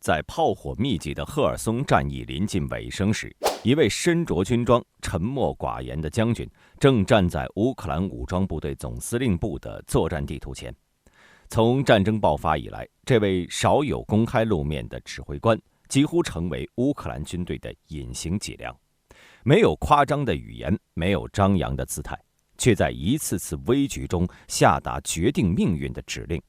在炮火密集的赫尔松战役临近尾声时，一位身着军装、沉默寡言的将军正站在乌克兰武装部队总司令部的作战地图前。从战争爆发以来，这位少有公开露面的指挥官几乎成为乌克兰军队的隐形脊梁。没有夸张的语言，没有张扬的姿态，却在一次次危局中下达决定命运的指令。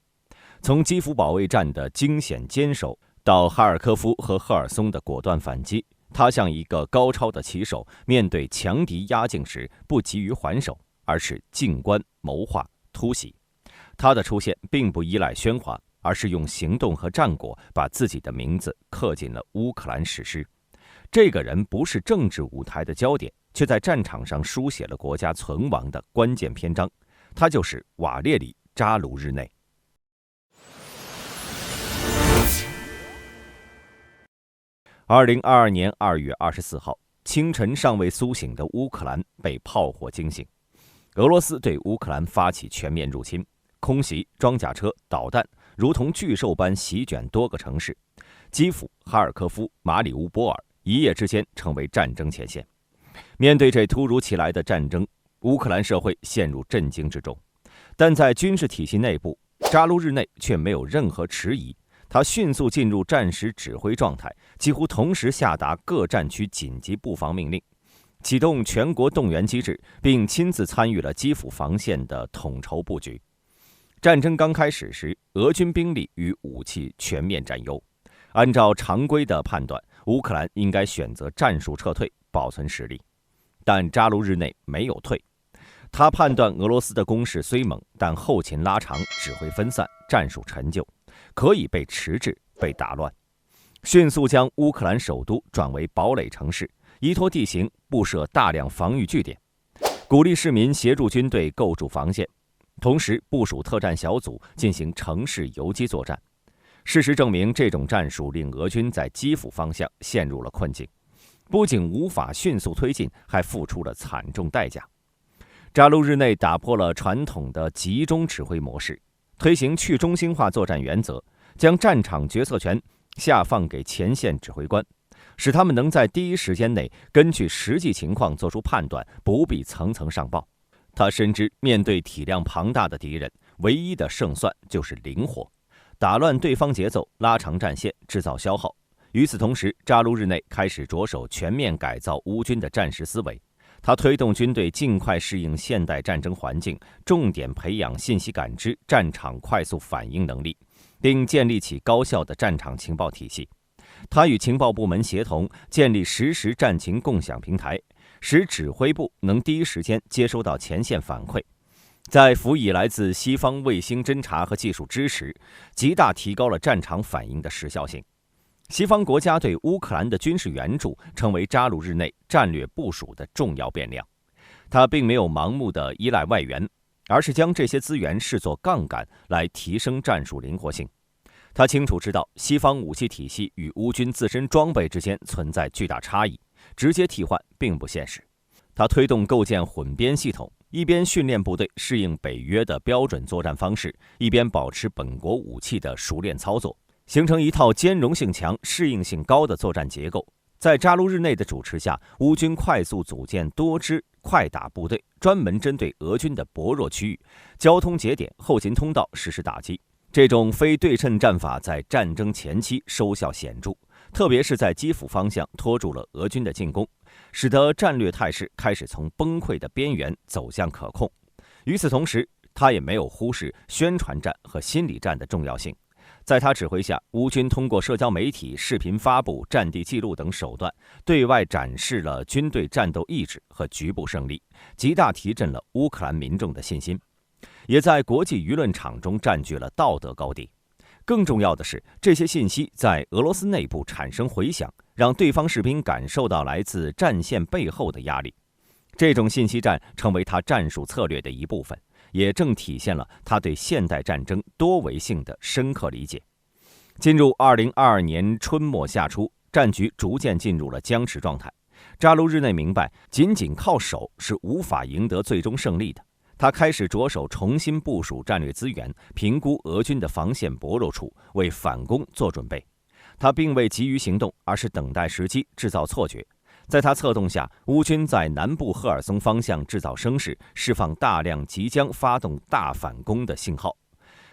从基辅保卫战的惊险坚守，到哈尔科夫和赫尔松的果断反击，他像一个高超的棋手，面对强敌压境时不急于还手，而是静观、谋划、突袭。他的出现并不依赖喧哗，而是用行动和战果把自己的名字刻进了乌克兰史诗。这个人不是政治舞台的焦点，却在战场上书写了国家存亡的关键篇章。他就是瓦列里·扎卢日内。2022年2月24号清晨，尚未苏醒的乌克兰被炮火惊醒。俄罗斯对乌克兰发起全面入侵，空袭、装甲车、导弹如同巨兽般席卷多个城市。基辅、哈尔科夫、马里乌波尔一夜之间成为战争前线。面对这突如其来的战争，乌克兰社会陷入震惊之中。但在军事体系内部，扎卢日内却没有任何迟疑。他迅速进入战时指挥状态，几乎同时下达各战区紧急布防命令，启动全国动员机制，并亲自参与了基辅防线的统筹布局。战争刚开始时，俄军兵力与武器全面占优。按照常规的判断，乌克兰应该选择战术撤退，保存实力。但扎卢日内没有退。他判断俄罗斯的攻势虽猛，但后勤拉长，指挥分散，战术陈旧，可以被迟滞、被打乱。迅速将乌克兰首都转为堡垒城市，依托地形布设大量防御据点，鼓励市民协助军队构筑防线，同时部署特战小组进行城市游击作战。事实证明，这种战术令俄军在基辅方向陷入了困境，不仅无法迅速推进，还付出了惨重代价。扎卢日内打破了传统的集中指挥模式，推行去中心化作战原则，将战场决策权下放给前线指挥官，使他们能在第一时间内根据实际情况做出判断，不必层层上报。他深知，面对体量庞大的敌人，唯一的胜算就是灵活，打乱对方节奏，拉长战线，制造消耗。与此同时，扎卢日内开始着手全面改造乌军的战时思维。他推动军队尽快适应现代战争环境，重点培养信息感知、战场快速反应能力，并建立起高效的战场情报体系。他与情报部门协同，建立实时战情共享平台，使指挥部能第一时间接收到前线反馈，在辅以来自西方卫星侦察和技术支持，极大提高了战场反应的时效性。西方国家对乌克兰的军事援助成为扎卢日内战略部署的重要变量。他并没有盲目地依赖外援，而是将这些资源视作杠杆来提升战术灵活性。他清楚知道，西方武器体系与乌军自身装备之间存在巨大差异，直接替换并不现实。他推动构建混编系统，一边训练部队适应北约的标准作战方式，一边保持本国武器的熟练操作，形成一套兼容性强、适应性高的作战结构。在扎卢日内的主持下，乌军快速组建多支快打部队，专门针对俄军的薄弱区域、交通节点、后勤通道实施打击。这种非对称战法在战争前期收效显著，特别是在基辅方向拖住了俄军的进攻，使得战略态势开始从崩溃的边缘走向可控。与此同时，他也没有忽视宣传战和心理战的重要性。在他指挥下，乌军通过社交媒体、视频发布、战地记录等手段，对外展示了军队战斗意志和局部胜利，极大提振了乌克兰民众的信心，也在国际舆论场中占据了道德高地。更重要的是，这些信息在俄罗斯内部产生回响，让对方士兵感受到来自战线背后的压力。这种信息战成为他战术策略的一部分，也正体现了他对现代战争多维性的深刻理解。进入2022年春末夏初，战局逐渐进入了僵持状态。扎卢日内明白，仅仅靠守是无法赢得最终胜利的。他开始着手重新部署战略资源，评估俄军的防线薄弱处，为反攻做准备。他并未急于行动，而是等待时机，制造错觉。在他策动下，乌军在南部赫尔松方向制造声势，释放大量即将发动大反攻的信号，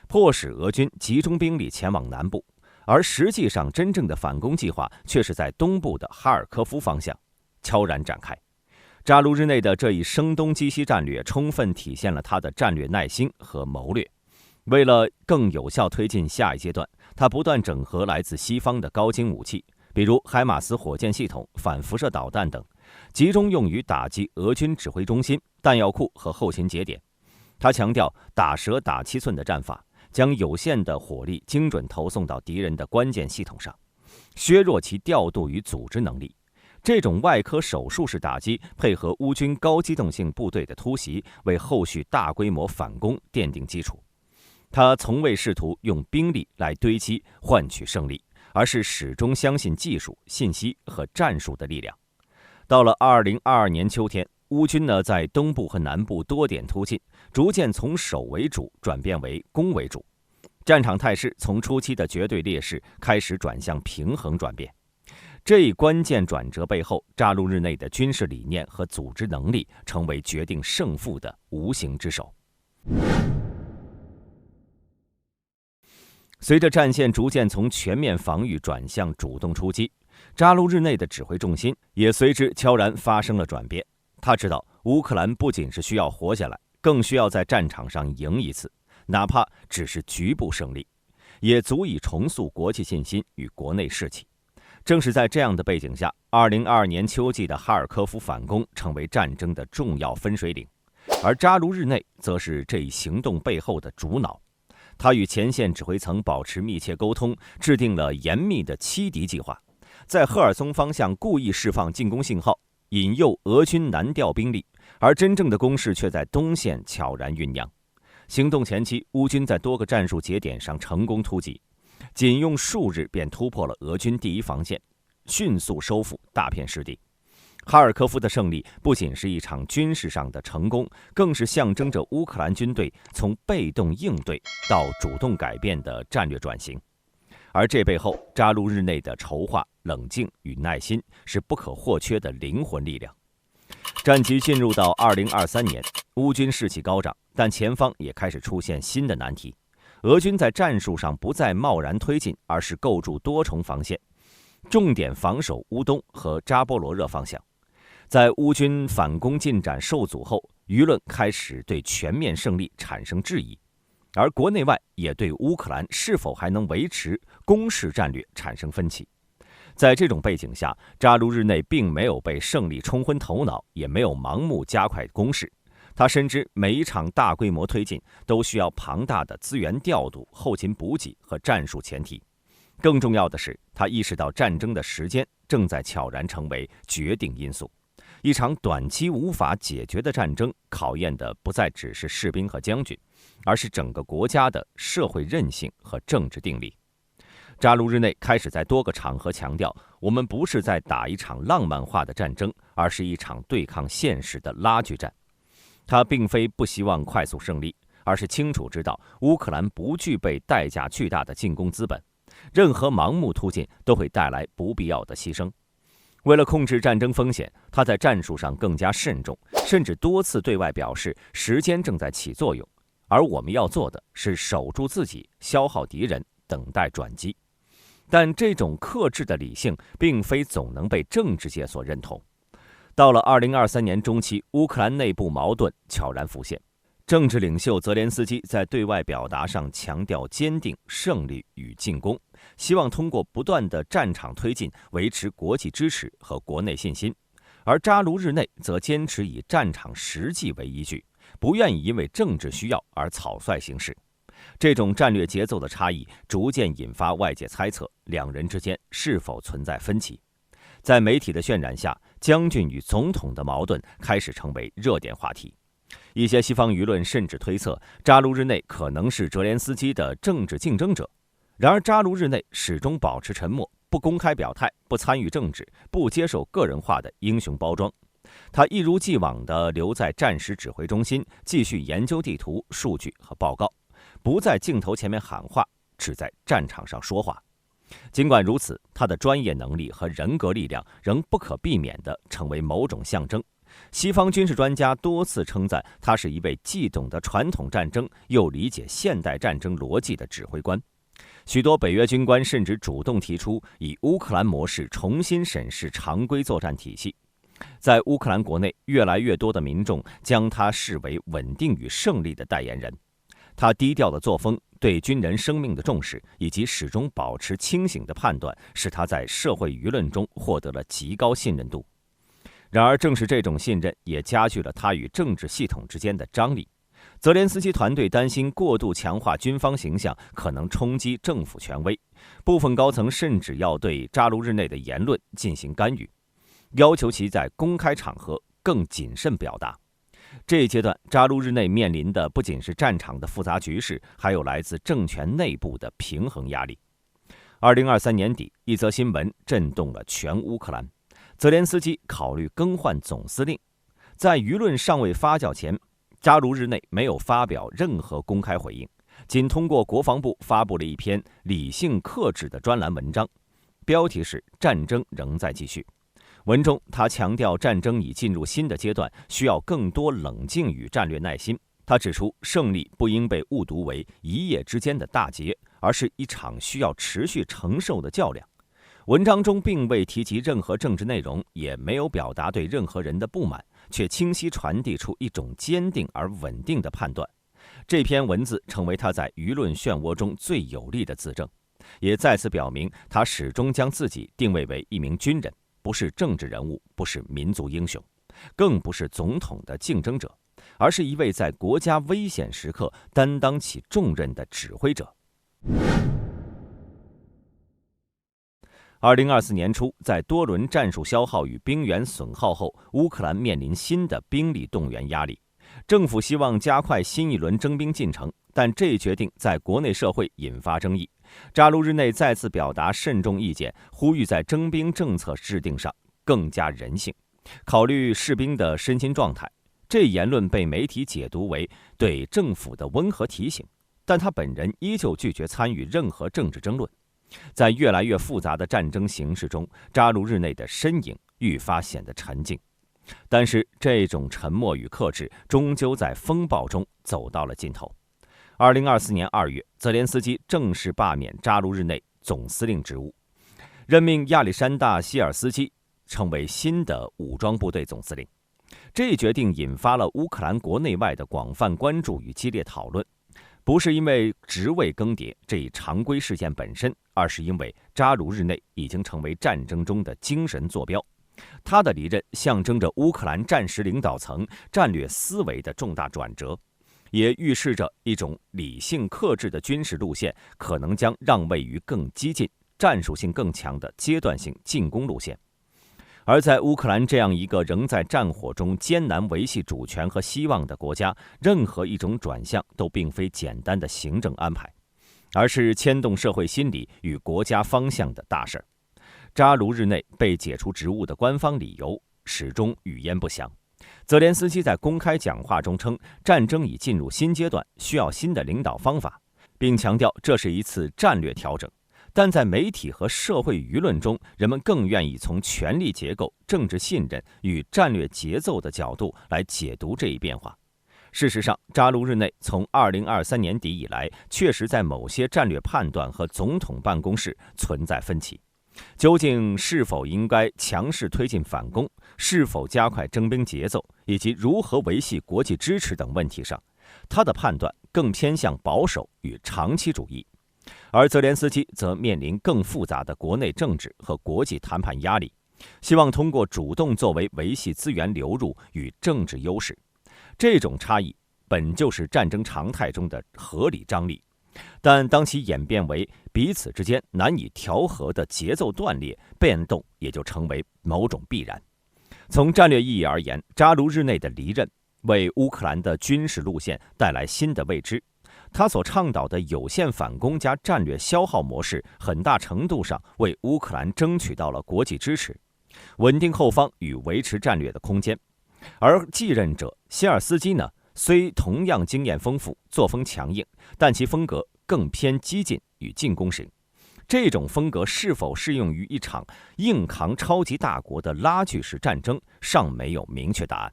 迫使俄军集中兵力前往南部。而实际上，真正的反攻计划却是在东部的哈尔科夫方向悄然展开。扎卢日内的这一声东击西战略，充分体现了他的战略耐心和谋略。为了更有效推进下一阶段，他不断整合来自西方的高精武器，比如海马斯火箭系统、反辐射导弹等，集中用于打击俄军指挥中心、弹药库和后勤节点。他强调打蛇打七寸的战法，将有限的火力精准投送到敌人的关键系统上，削弱其调度与组织能力。这种外科手术式打击，配合乌军高机动性部队的突袭，为后续大规模反攻奠定基础。他从未试图用兵力来堆积换取胜利，而是始终相信技术、信息和战术的力量。到了2022年秋天，乌军在东部和南部多点突进，逐渐从守为主转变为攻为主，战场态势从初期的绝对劣势开始转向平衡转变。这一关键转折背后，扎卢日内的军事理念和组织能力成为决定胜负的无形之手。随着战线逐渐从全面防御转向主动出击，扎卢日内的指挥重心也随之悄然发生了转变。他知道乌克兰不仅是需要活下来，更需要在战场上赢一次，哪怕只是局部胜利，也足以重塑国际信心与国内士气。正是在这样的背景下，2022年秋季的哈尔科夫反攻成为战争的重要分水岭，而扎卢日内则是这一行动背后的主脑。他与前线指挥层保持密切沟通，制定了严密的欺敌计划，在赫尔松方向故意释放进攻信号，引诱俄军南调兵力，而真正的攻势却在东线悄然酝酿。行动前期，乌军在多个战术节点上成功突击，仅用数日便突破了俄军第一防线，迅速收复大片失地。哈尔科夫的胜利不仅是一场军事上的成功，更是象征着乌克兰军队从被动应对到主动改变的战略转型。而这背后，扎卢日内的筹划、冷静与耐心是不可或缺的灵魂力量。战局进入到2023年，乌军士气高涨，但前方也开始出现新的难题。俄军在战术上不再贸然推进，而是构筑多重防线，重点防守乌东和扎波罗热方向。在乌军反攻进展受阻后，舆论开始对全面胜利产生质疑，而国内外也对乌克兰是否还能维持攻势战略产生分歧。在这种背景下，扎卢日内并没有被胜利冲昏头脑，也没有盲目加快攻势。他深知每一场大规模推进都需要庞大的资源调度、后勤补给和战术前提。更重要的是，他意识到战争的时间正在悄然成为决定因素。一场短期无法解决的战争，考验的不再只是士兵和将军，而是整个国家的社会韧性和政治定力。扎卢日内开始在多个场合强调，我们不是在打一场浪漫化的战争，而是一场对抗现实的拉锯战。他并非不希望快速胜利，而是清楚知道乌克兰不具备代价巨大的进攻资本，任何盲目突进都会带来不必要的牺牲。为了控制战争风险，他在战术上更加慎重，甚至多次对外表示时间正在起作用，而我们要做的是守住自己，消耗敌人，等待转机。但这种克制的理性并非总能被政治界所认同。到了2023年中期，乌克兰内部矛盾悄然浮现。政治领袖泽连斯基在对外表达上强调坚定、胜利与进攻，希望通过不断的战场推进维持国际支持和国内信心。而扎卢日内则坚持以战场实际为依据，不愿意因为政治需要而草率行事。这种战略节奏的差异逐渐引发外界猜测，两人之间是否存在分歧。在媒体的渲染下，将军与总统的矛盾开始成为热点话题。一些西方舆论甚至推测，扎卢日内可能是泽连斯基的政治竞争者。然而，扎卢日内始终保持沉默，不公开表态，不参与政治，不接受个人化的英雄包装。他一如既往地留在战时指挥中心，继续研究地图、数据和报告，不在镜头前面喊话，只在战场上说话。尽管如此，他的专业能力和人格力量仍不可避免地成为某种象征。西方军事专家多次称赞他是一位既懂得传统战争又理解现代战争逻辑的指挥官。许多北约军官甚至主动提出以乌克兰模式重新审视常规作战体系。在乌克兰国内，越来越多的民众将他视为稳定与胜利的代言人。他低调的作风、对军人生命的重视以及始终保持清醒的判断，使他在社会舆论中获得了极高信任度。然而，正是这种信任也加剧了他与政治系统之间的张力。泽连斯基团队担心过度强化军方形象可能冲击政府权威，部分高层甚至要对扎卢日内的言论进行干预，要求其在公开场合更谨慎表达。这一阶段，扎卢日内面临的不仅是战场的复杂局势，还有来自政权内部的平衡压力。2023年底，一则新闻震动了全乌克兰：泽连斯基考虑更换总司令。在舆论尚未发酵前，扎卢日内没有发表任何公开回应，仅通过国防部发布了一篇理性克制的专栏文章，标题是“战争仍在继续”。文中，他强调战争已进入新的阶段，需要更多冷静与战略耐心。他指出，胜利不应被误读为一夜之间的大捷，而是一场需要持续承受的较量。文章中并未提及任何政治内容，也没有表达对任何人的不满，却清晰传递出一种坚定而稳定的判断。这篇文字成为他在舆论漩涡中最有力的自证，也再次表明他始终将自己定位为一名军人，不是政治人物，不是民族英雄，更不是总统的竞争者，而是一位在国家危险时刻担当起重任的指挥者。2024年初，在多轮战术消耗与兵源损耗后，乌克兰面临新的兵力动员压力。政府希望加快新一轮征兵进程，但这一决定在国内社会引发争议。扎卢日内再次表达慎重意见，呼吁在征兵政策制定上更加人性，考虑士兵的身心状态。这一言论被媒体解读为对政府的温和提醒，但他本人依旧拒绝参与任何政治争论。在越来越复杂的战争形势中，扎卢日内的身影愈发显得沉静。但是这种沉默与克制终究在风暴中走到了尽头。2024年2月，泽连斯基正式罢免扎卢日内总司令职务，任命亚历山大·希尔斯基成为新的武装部队总司令。这一决定引发了乌克兰国内外的广泛关注与激烈讨论，不是因为职位更迭这一常规事件本身，而是因为扎卢日内已经成为战争中的精神坐标。他的离任象征着乌克兰战时领导层战略思维的重大转折，也预示着一种理性克制的军事路线可能将让位于更激进、战术性更强的阶段性进攻路线。而在乌克兰这样一个仍在战火中艰难维系主权和希望的国家，任何一种转向都并非简单的行政安排，而是牵动社会心理与国家方向的大事儿。扎卢日内被解除职务的官方理由始终语焉不详。泽连斯基在公开讲话中称，战争已进入新阶段，需要新的领导方法，并强调这是一次战略调整。但在媒体和社会舆论中，人们更愿意从权力结构、政治信任与战略节奏的角度来解读这一变化。事实上，扎卢日内从2023年底以来，确实在某些战略判断和总统办公室存在分歧。究竟是否应该强势推进反攻，是否加快征兵节奏，以及如何维系国际支持等问题上，他的判断更偏向保守与长期主义。而泽连斯基则面临更复杂的国内政治和国际谈判压力，希望通过主动作为维系资源流入与政治优势。这种差异本就是战争常态中的合理张力，但当其演变为彼此之间难以调和的节奏断裂，变动也就成为某种必然。从战略意义而言，扎卢日内的离任为乌克兰的军事路线带来新的未知。他所倡导的有限反攻加战略消耗模式，很大程度上为乌克兰争取到了国际支持，稳定后方与维持战略的空间。而继任者希尔斯基呢，虽同样经验丰富、作风强硬，但其风格更偏激进与进攻型。这种风格是否适用于一场硬扛超级大国的拉锯式战争，尚没有明确答案。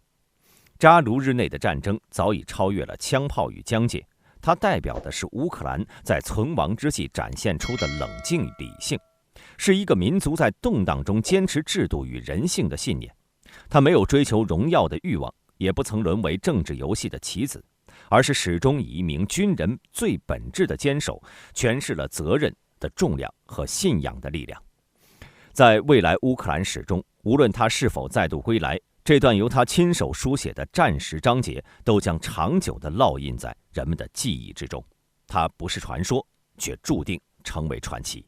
扎卢日内的战争早已超越了枪炮与疆界，它代表的是乌克兰在存亡之际展现出的冷静与理性，是一个民族在动荡中坚持制度与人性的信念。他没有追求荣耀的欲望，也不曾沦为政治游戏的棋子，而是始终以一名军人最本质的坚守，诠释了责任的重量和信仰的力量。在未来乌克兰史中，无论他是否再度归来，这段由他亲手书写的战时章节都将长久地烙印在人们的记忆之中。它不是传说，却注定成为传奇。